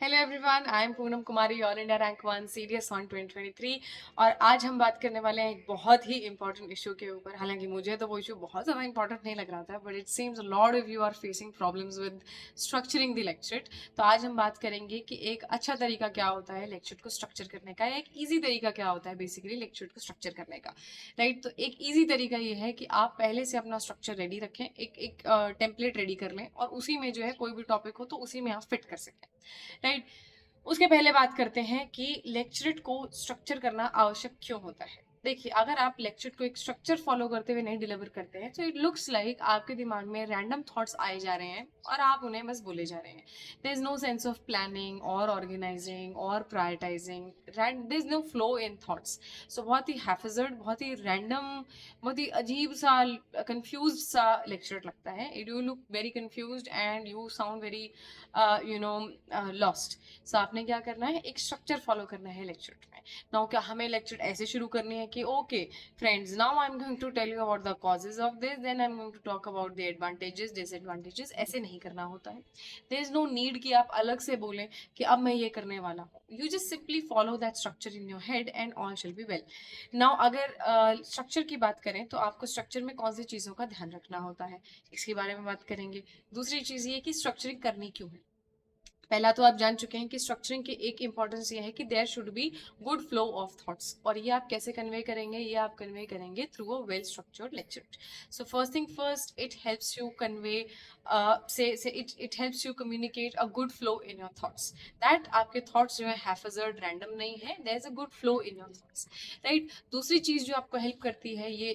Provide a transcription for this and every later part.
Hello everyone, I am Poonam Kumari, all India rank 1 CDS on 2023। और आज हम बात करने वाले हैं एक बहुत ही इंपॉर्टेंट इशू के ऊपर। हालांकि मुझे तो वो इशू बहुत ज़्यादा इंपॉर्टेंट नहीं लग रहा था, but it seems lot of you are facing problems with structuring the lecture. तो आज हम बात करेंगे कि एक अच्छा तरीका क्या होता है लेक्चर को स्ट्रक्चर करने का, एक ईजी तरीका क्या होता है बेसिकली लेक्चर को स्ट्रक्चर करने का। राइट, तो एक ईजी तरीका ये है कि आप पहले से अपना स्ट्रक्चर रेडी रखें, एक टेम्पलेट रेडी कर लें और उसी में जो है कोई भी टॉपिक हो तो उसी में आप फिट कर सकें। राइट, उसके पहले बात करते हैं कि लेक्चरेट को स्ट्रक्चर करना आवश्यक क्यों होता है। देखिए, अगर आप लेक्चर को एक स्ट्रक्चर फॉलो करते हुए नहीं डिलीवर करते हैं तो इट लुक्स लाइक आपके दिमाग में रैंडम थॉट्स आए जा रहे हैं और आप उन्हें बस बोले जा रहे हैं। There is no sense of planning और ऑर्गेनाइजिंग और prioritising, there is no flow in thoughts. So बहुत ही हैफिजर्ड, बहुत ही रैंडम, बहुत ही अजीब सा, कंफ्यूज सा लेक्चर लगता है। It you look very confuse and you sound very lost. So आपने क्या करना है, एक स्ट्रक्चर फॉलो करना है लेक्चर में। नाउ क्या हमें लेक्चर ऐसे शुरू करनी है कि okay friends, now I am going to tell you about the causes of this, then I am going to talk about the advantages disadvantages. ऐसे नहीं करना होता है। देयर इज नो नीड कि आप अलग से बोलें कि अब मैं ये करने वाला हूँ। You just simply follow that structure in your head and all शिल बी वेल। नाउ अगर स्ट्रक्चर की बात करें तो आपको स्ट्रक्चर में कौन सी चीज़ों का ध्यान रखना होता है, इसके बारे में बात करेंगे। दूसरी चीज़ ये कि स्ट्रक्चरिंग करनी क्यों है। पहला तो आप जान चुके हैं कि स्ट्रक्चरिंग की एक इंपॉर्टेंस ये है कि there should be good flow of thoughts. और ये आप कैसे कन्वे करेंगे, ये आप कन्वे करेंगे through a well structured lecture. So first thing first, it helps you convey say it helps you communicate a good flow in your thoughts. That आपके thoughts जो है हैफेजर्ड रैंडम नहीं है, there is a good flow in your thoughts. Right, दूसरी चीज जो आपको help करती है ये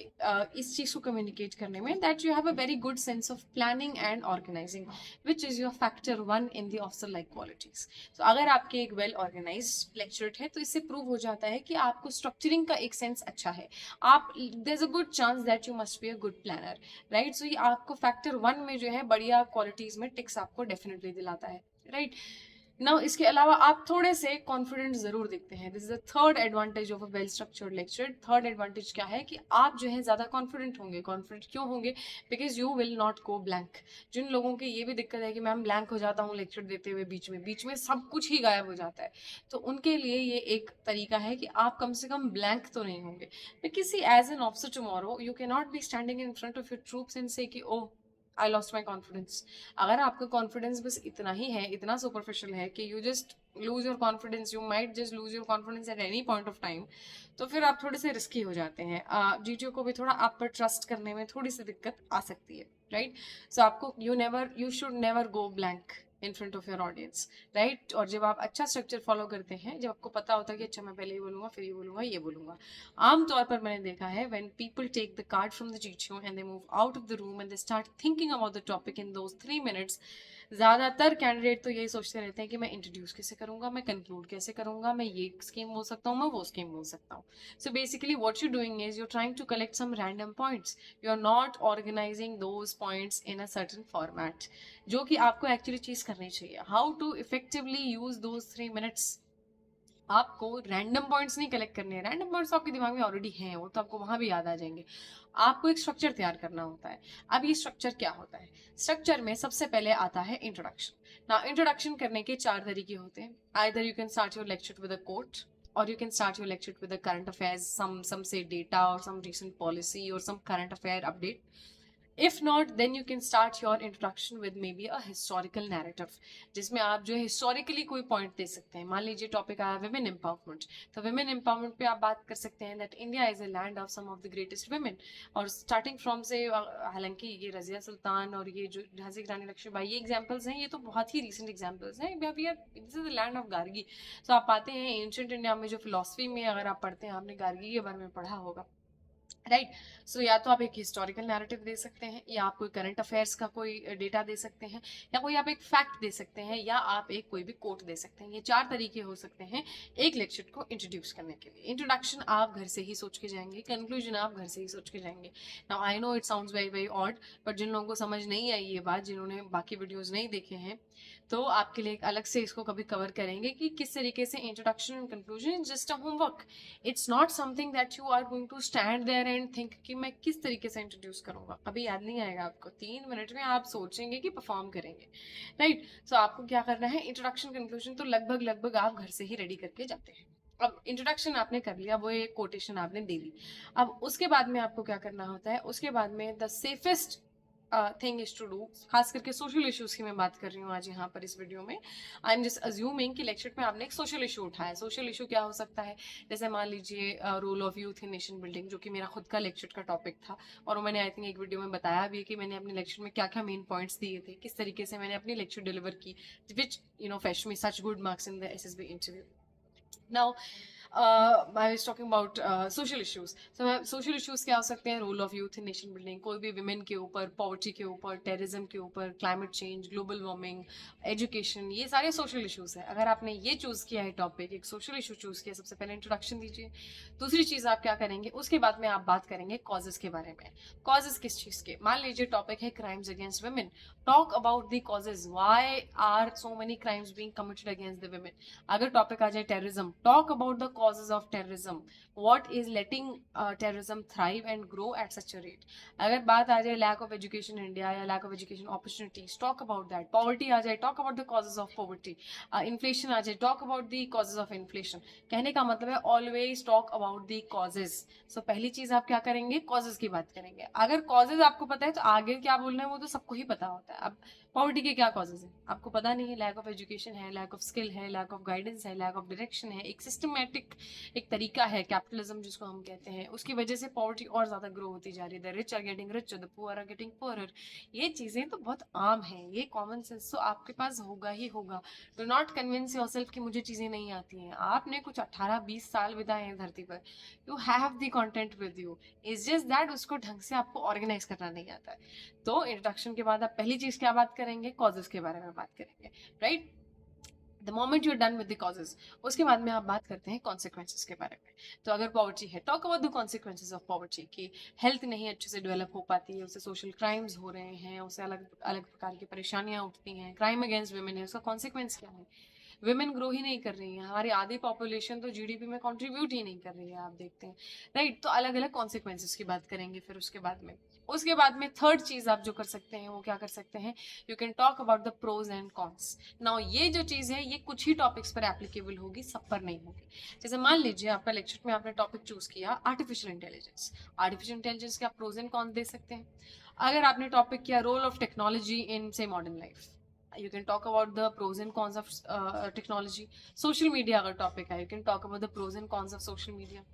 इस चीज को कम्युनिकेट करने में, that you have a very good sense of planning and organising, which is your factor 1 in the officer like qualities. So अगर आपके एक वेल ऑर्गेनाइज्ड लेक्चर है तो इससे प्रूव हो जाता है कि आपको स्ट्रक्चरिंग का एक सेंस अच्छा है। आप there is a good chance that you must be a good planner. Right, so ये आपको फैक्टर 1 में जो है बढ़िया क्वालिटीज में टिक्स आपको डेफिनेटली दिलाता है। राइट, नाउ इसके अलावा आप थोड़े से कॉन्फिडेंट जरूर दिखते हैं। This is the third advantage of a well structured lecture. Third advantage क्या है कि आप जो है ज्यादा कॉन्फिडेंट होंगे। कॉन्फिडेंट क्यों होंगे? Because you will not go blank. जिन लोगों की ये भी दिक्कत है कि मैम ब्लैंक हो जाता हूँ लेक्चर देते हुए, बीच में सब कुछ ही गायब हो जाता है, तो उनके लिए ये एक तरीका है कि आप कम से कम ब्लैंक तो नहीं होंगे। Because see as an officer tomorrow you can not be standing in front of your troops and say कि ओह आई लॉस्ट माई कॉन्फिडेंस। अगर आपका कॉन्फिडेंस बस इतना ही है, इतना सुपरफिशियल है कि you just lose your confidence, you might just lose your confidence at any point of time, तो फिर आप थोड़े से रिस्की हो जाते हैं। जीटीओ को भी थोड़ा आप पर ट्रस्ट करने में थोड़ी सी दिक्कत आ सकती है। राइट, सो आपको you should never go blank in front of your audience. Right, और जब आप अच्छा स्ट्रक्चर फॉलो करते हैं, जब आपको पता होता है कि अच्छा मैं पहले ये बोलूंगा, फिर ये बोलूंगा, ये बोलूंगा। आमतौर पर मैंने देखा है when people take the card from the GTO and they move out of the room and they start thinking about the topic in those 3 minutes, ज्यादातर कैंडिडेट तो यही सोचते रहते हैं कि मैं इंट्रोड्यूस कैसे करूंगा, मैं कंक्लूड कैसे करूंगा, मैं ये स्कीम बोल सकता हूँ, मैं वो स्कीम बोल सकता हूँ। So basically what you doing is you trying to collect some random points, you are not organising those points in a certain format, जो कि आपको एक्चुअली चीज करनी चाहिए। How to effectively use those 3 minutes. आपको रैंडम पॉइंट्स नहीं collect करने हैं, रैंडम पॉइंट्स आपके दिमाग में ऑलरेडी हैं, वो तो आपको वहां भी याद आ जाएंगे। आपको एक स्ट्रक्चर तैयार करना होता है। अब ये स्ट्रक्चर क्या होता है? स्ट्रक्चर में सबसे पहले आता है इंट्रोडक्शन। ना इंट्रोडक्शन करने के 4 तरीके होते हैं। Either you can start your lecture with a quote, or you can start your lecture with the current affairs, some say data or some recent policy or some current affair update. If not, then you can start your introduction with maybe a historical narrative, जिसमें आप जो है historically कोई point दे सकते हैं। मान लीजिए topic आया विमेन एम्पावरमेंट, तो विमेन एम्पावरमेंट पे आप बात कर सकते हैं that India is a land of some of the greatest women. और स्टार्टिंग फ्रॉम से, हालांकि ये रजिया सुल्तान और ये जो झांसी की रानी लक्ष्मीबाई, ये एग्जाम्पल्स हैं, ये तो बहुत ही रिसेंट एग्जाम्पल्स हैं। This is the land of Gargi. तो आप पाते हैं एंशियंट इंडिया में जो फिलोसफी में अगर आप पढ़ते हैं, आपने गार्गी के बारे में पढ़ा होगा। राइट, सो या तो आप एक हिस्टोरिकल नैरेटिव दे सकते हैं, या आप कोई करंट अफेयर्स का कोई डेटा दे सकते हैं, या कोई आप एक फैक्ट दे सकते हैं, या आप एक कोई भी कोट दे सकते हैं। ये 4 तरीके हो सकते हैं एक लेक्चर को इंट्रोड्यूस करने के लिए। इंट्रोडक्शन आप घर से ही सोच के जाएंगे, कंक्लूजन आप घर से ही सोच के जाएंगे। Now I know it sounds very very odd, but जिन लोगों को समझ नहीं आई ये बात, जिन्होंने बाकी वीडियोज नहीं देखे हैं, तो आपके लिए अलग से इसको कभी कवर करेंगे कि किस तरीके से introduction and conclusion is just a homework. It's not something that you are going to stand there there and think कि मैं किस तरीके से इंट्रोड्यूस करूंगा, अभी याद नहीं आएगा आपको, 3 मिनट में आप सोचेंगे कि परफॉर्म करेंगे, राइट। सो आपको क्या करना है, इंट्रोडक्शन कंक्लूजन तो लगभग आप घर से ही रेडी करके जाते हैं। अब इंट्रोडक्शन आपने कर लिया, वो एक कोटेशन आपने दे दी। अब उसके बाद में आपको क्या करना होता है, उसके बाद में the safest thing is to do, खास करके सोशल इश्यूज की मैं बात कर रही हूँ आज यहाँ पर इस वीडियो में। आई एम जस्ट अज्यूमिंग कि लेक्चर में आपने एक सोशल इशू उठाया। सोशल इशू क्या हो सकता है, जैसे मान लीजिए role of youth in nation building, जो कि मेरा खुद का लेक्चर का टॉपिक था, और मैंने आई थिंक एक वीडियो में बताया भी कि मैंने अपने लेक्चर में क्या क्या मेन पॉइंट्स दिए थे, किस तरीके से मैंने अपनी लेक्चर डिलीवर की, which fetch me such good marks in the SSB interview. Now I was talking about social issues. So social issues क्या हो सकते हैं, role of youth in nation building, कोई भी विमेन के ऊपर, पॉवर्टी के ऊपर, टेररिज्म के ऊपर, climate change, global warming, education, ये सारे सोशल इश्यूज हैं। अगर आपने ये चूज किया है टॉपिक, एक सोशल इशू चूज किया, सबसे पहले इंट्रोडक्शन दीजिए। दूसरी चीज आप क्या करेंगे, उसके बाद में आप बात करेंगे कॉजेज के बारे में। कॉजेज किस चीज के, मान लीजिए टॉपिक है crimes against women, talk about the causes, why are so many crimes being committed against the women. अगर टॉपिक आ जाए terrorism, talk about the causes of terrorism, what is letting terrorism thrive and grow at such a rate। अगर बात आ जाए lack of education in India या lack of education opportunities, talk about that। poverty आ जाए, talk about the causes of poverty। inflation आ जाए, talk about the causes of inflation। कहने का मतलब है always talk about the causes। so पहली चीज आप क्या करेंगे, causes की बात करेंगे। अगर causes आपको पता है तो आगे क्या बोलना है वो तो सबको ही पता होता है। अब पॉवर्टी के क्या कॉजेज हैं आपको पता नहीं है, लैक ऑफ एजुकेशन है, लैक ऑफ स्किल है, लैक ऑफ गाइडेंस है, लैक ऑफ डायरेक्शन है, एक सिस्टमैटिक एक तरीका है कैपिटलिज्म जिसको हम कहते हैं, उसकी वजह से पॉवर्टी और ज्यादा ग्रो होती जा रही है। The rich are getting richer, the poor are getting poorer. ये चीजें तो बहुत आम हैं, ये कॉमन सेंस तो आपके पास होगा ही होगा। डू नॉट कन्विंस योरसेल्फ कि मुझे चीजें नहीं आती हैं, आपने कुछ 18-20 साल बिताए हैं धरती पर, you have the content with you, is just that उसको ढंग से आपको ऑर्गेनाइज करना नहीं आता है। तो इंट्रोडक्शन के बाद आप पहली चीज क्या बात करेंगे, कॉजेज के बारे में बात करेंगे, right. The moment you are done with the causes, उसके बाद में आप बात करते हैं कॉन्सिक्वेंसेज के बारे में। तो अगर पॉवर्टी है, talk about the consequences of poverty, की हेल्थ नहीं अच्छे से डेवलप हो पाती है, उससे सोशल क्राइम्स हो रहे हैं, उससे अलग अलग प्रकार की परेशानियां उठती हैं, क्राइम अगेंस्ट वुमेन है, उसका कॉन्सिक्वेंस क्या है। विमेन ग्रो ही नहीं कर रही है, हमारी आधी पॉपुलेशन तो जीडीपी में कंट्रीब्यूट ही नहीं कर रही है, आप देखते हैं, राइट। तो अलग अलग कॉन्सिक्वेंसेज की बात करेंगे। फिर उसके बाद में थर्ड चीज आप जो कर सकते हैं वो क्या कर सकते हैं, you can talk about the pros and cons. Now ये जो चीज है ये कुछ ही टॉपिक्स पर एप्लीकेबल होगी, सब पर नहीं होगी। जैसे मान लीजिए आपका लेक्चर में आपने टॉपिक चूज किया आर्टिफिशियल इंटेलिजेंस, आर्टिफिशियल इंटेलिजेंस के आप प्रोज एंड कॉन्स दे सकते हैं। अगर आपने टॉपिक किया रोल ऑफ टेक्नोलॉजी इन से modern life, you can talk about the pros and cons of technology। social media अगर टॉपिक है, you can talk about the pros and cons of social media।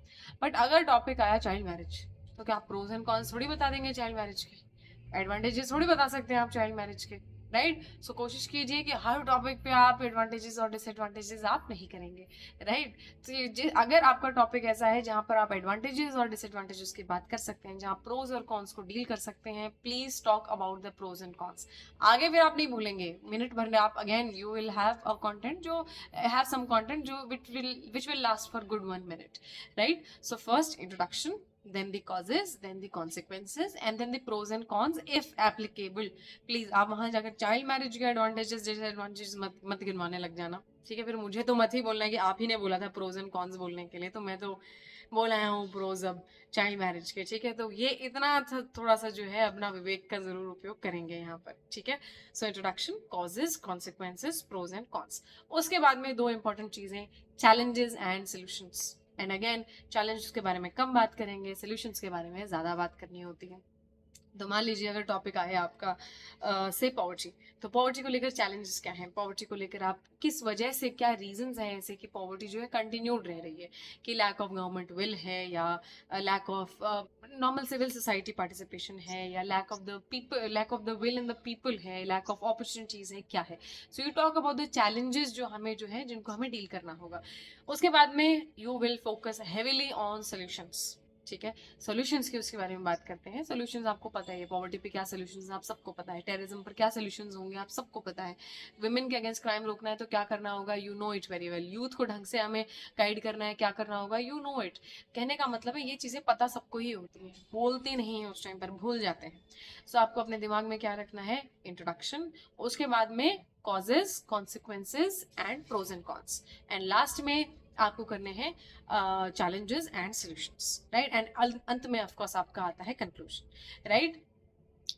But अगर topic आया child marriage, तो क्या आप pros and cons थोड़ी बता देंगे चाइल्ड मैरिज के, एडवांटेजेस थोड़ी बता सकते हैं आप चाइल्ड मैरिज के, राइट। सो कोशिश कीजिए कि हर टॉपिक पे आप एडवांटेजेस और डिसएडवांटेजेस आप नहीं करेंगे, राइट। तो अगर आपका टॉपिक ऐसा है जहां पर आप एडवांटेजेस और डिसएडवांटेजेस की बात कर सकते हैं, जहां प्रोज और कॉन्स को डील कर सकते हैं, please talk about the pros and cons. आगे फिर आप नहीं भूलेंगे, मिनट भर में आप again you will have a content जो हैव सम कंटेंट जो which will last for good 1 minute, right. So first introduction, then the causes, then the consequences, and then the pros and cons if applicable। Please आप वहां जाकर child marriage के advantages disadvantages मत गिनवाने लग जाना, ठीक है। फिर मुझे तो मत ही बोलना है कि आप ही ने बोला था प्रोज एंड कॉन्स बोलने के लिए, तो मैं तो बोल आया हूँ प्रोज अब चाइल्ड मैरिज के, ठीक है। तो ये इतना थोड़ा सा जो है अपना विवेक का जरूर उपयोग करेंगे यहाँ पर, ठीक है। So introduction, causes, consequences, pros and cons. उसके बाद में 2 इंपॉर्टेंट चीजें, challenges and solutions. And again challenges के बारे में कम बात करेंगे, सोल्यूशंस के बारे में ज्यादा बात करनी होती है। तो मान लीजिए अगर टॉपिक आए आपका से पॉवर्टी, तो पॉवर्टी को लेकर चैलेंजेस क्या हैं, पॉवर्टी को लेकर आप किस वजह से, क्या रीजंस हैं ऐसे कि पॉवर्टी जो है कंटिन्यूड रह रही है, कि लैक ऑफ गवर्नमेंट विल है, या lack of normal civil society participation है, या lack of the people, lack of the will in the people है, लैक ऑफ अपॉर्चुनिटीज है, क्या है। So you talk about the challenges जो हमें जो है जिनको हमें डील करना होगा। उसके बाद में you will focus heavily on solutions, ठीक है। सॉल्यूशंस की उसके बारे में बात करते हैं। सॉल्यूशंस आपको पता है, पॉवर्टी पे क्या सॉल्यूशंस आप सबको पता है, टेररिज्म पर क्या सॉल्यूशंस होंगे आप सबको पता है, विमेन के अगेंस्ट क्राइम रोकना है तो क्या करना होगा, you know it very well. Youth को ढंग से हमें गाइड करना है, क्या करना होगा, यू नो इट। कहने का मतलब है ये चीजें पता सबको ही होती हैं, बोलते नहीं है उस टाइम पर, भूल जाते हैं। सो आपको अपने दिमाग में क्या रखना है, इंट्रोडक्शन, उसके बाद में causes, consequences and pros and cons, and last में आपको करने हैं challenges and solutions, right? And अंत में ऑफ कोर्स आपका आता है conclusion, right?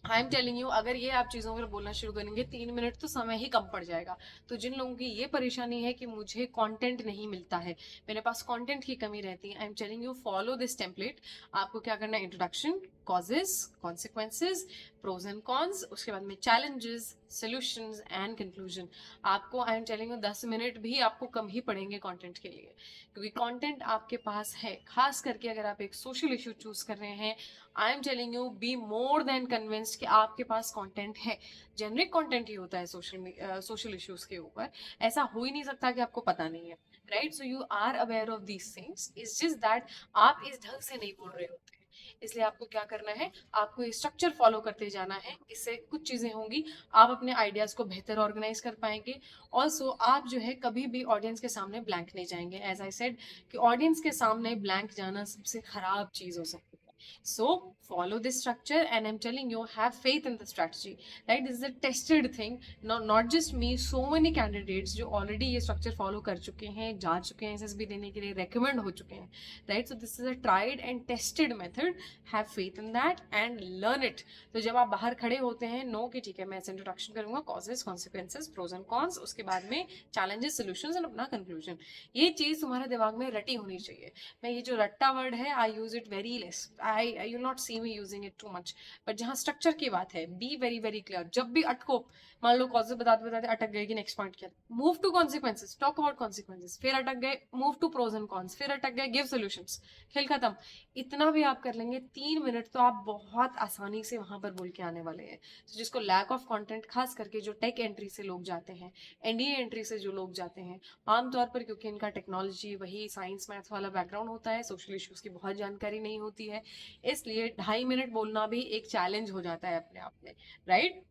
I am telling you, अगर ये आप चीज़ों पर बोलना शुरू करेंगे 3 मिनट तो समय ही कम पड़ जाएगा। तो जिन लोगों की ये परेशानी है कि मुझे कंटेंट नहीं मिलता है, मेरे पास कंटेंट की कमी रहती है, I am telling you follow this template. आपको क्या करना है, introduction, causes, consequences, pros and cons, उसके बाद में चैलेंजेस, सोल्यूशंस एंड कंक्लूजन। आपको I am telling you 10 minute भी आपको कम ही पड़ेंगे कंटेंट के लिए, क्योंकि कंटेंट आपके पास है। खास करके अगर आप एक सोशल इशू चूज कर रहे हैं, आई am telling you be more than convinced कि आपके पास कंटेंट है। जेनरिक कंटेंट ही होता है सोशल इश्यूज के ऊपर, ऐसा हो ही नहीं सकता कि आपको पता नहीं है, right? So you are aware of these things, it's just that आप इस ढंग से नहीं बोल रहे होते हैं। इसलिए आपको क्या करना है, आपको ये स्ट्रक्चर फॉलो करते जाना है। इससे कुछ चीजें होंगी, आप अपने आइडियाज को बेहतर ऑर्गेनाइज कर पाएंगे। ऑल्सो आप जो है कभी भी ऑडियंस के सामने ब्लैंक नहीं जाएंगे। एज आई सेड कि ऑडियंस के सामने ब्लैंक जाना सबसे खराब चीज हो सकती है। So follow this structure, and I'm telling you, have faith in the strategy, right? This is a tested thing, not just me, so many candidates जो already ये structure follow कर चुके हैं, जा चुके हैं SSB देने के लिए, recommend हो चुके हैं, right? So this is a tried and tested method. Have faith in that and learn it. तो जब आप बाहर खड़े होते हैं, नो कि ठीक है मैं ऐसे इंट्रोडक्शन करूंगा, causes, consequences, pros and cons, उसके बाद में challenges, solutions and अपना conclusion, ये चीज तुम्हारे दिमाग में रटी होनी चाहिए। मैं ये जो रट्टा वर्ड है, I use it very less, I you not see me using it too much, but जहाँ स्ट्रक्चर की बात है, बी वेरी वेरी क्लियर। जब भी अटको, मान लो कॉजेज बताते बताते अटक गए कि नेक्स्ट पॉइंट क्या, move to consequences, talk about consequences, फिर अटक गए, move to pros and cons, फिर अटक गए, गिव सोल्यूशंस, खेल खत्म। इतना भी आप कर लेंगे 3 मिनट तो आप बहुत आसानी से वहां पर बोल के आने वाले हैं। तो जिसको लैक ऑफ कंटेंट, खास करके जो टेक एंट्री से लोग जाते हैं, एनडीए एंट्री से जो लोग जाते हैं, आमतौर पर क्योंकि इनका टेक्नोलॉजी वही साइंस मैथ वाला बैकग्राउंड होता है, सोशल इश्यूज की बहुत जानकारी नहीं होती है, इसलिए 2.5 मिनट बोलना भी एक चैलेंज हो जाता है अपने आप में, right?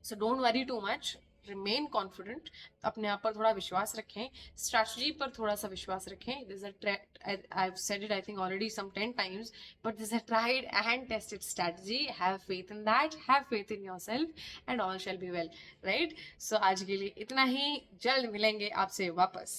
So don't worry too much, remain confident, अपने आप पर थोड़ा विश्वास रखें, स्ट्रैटेजी पर थोड़ा सा विश्वास रखें। This I've said it I think already some 10 times, but this is a tried and tested strategy. Have faith in that, have faith in yourself, and all shall be well, right? So आज के लिए इतना ही, जल्द मिलेंगे आपसे वापस।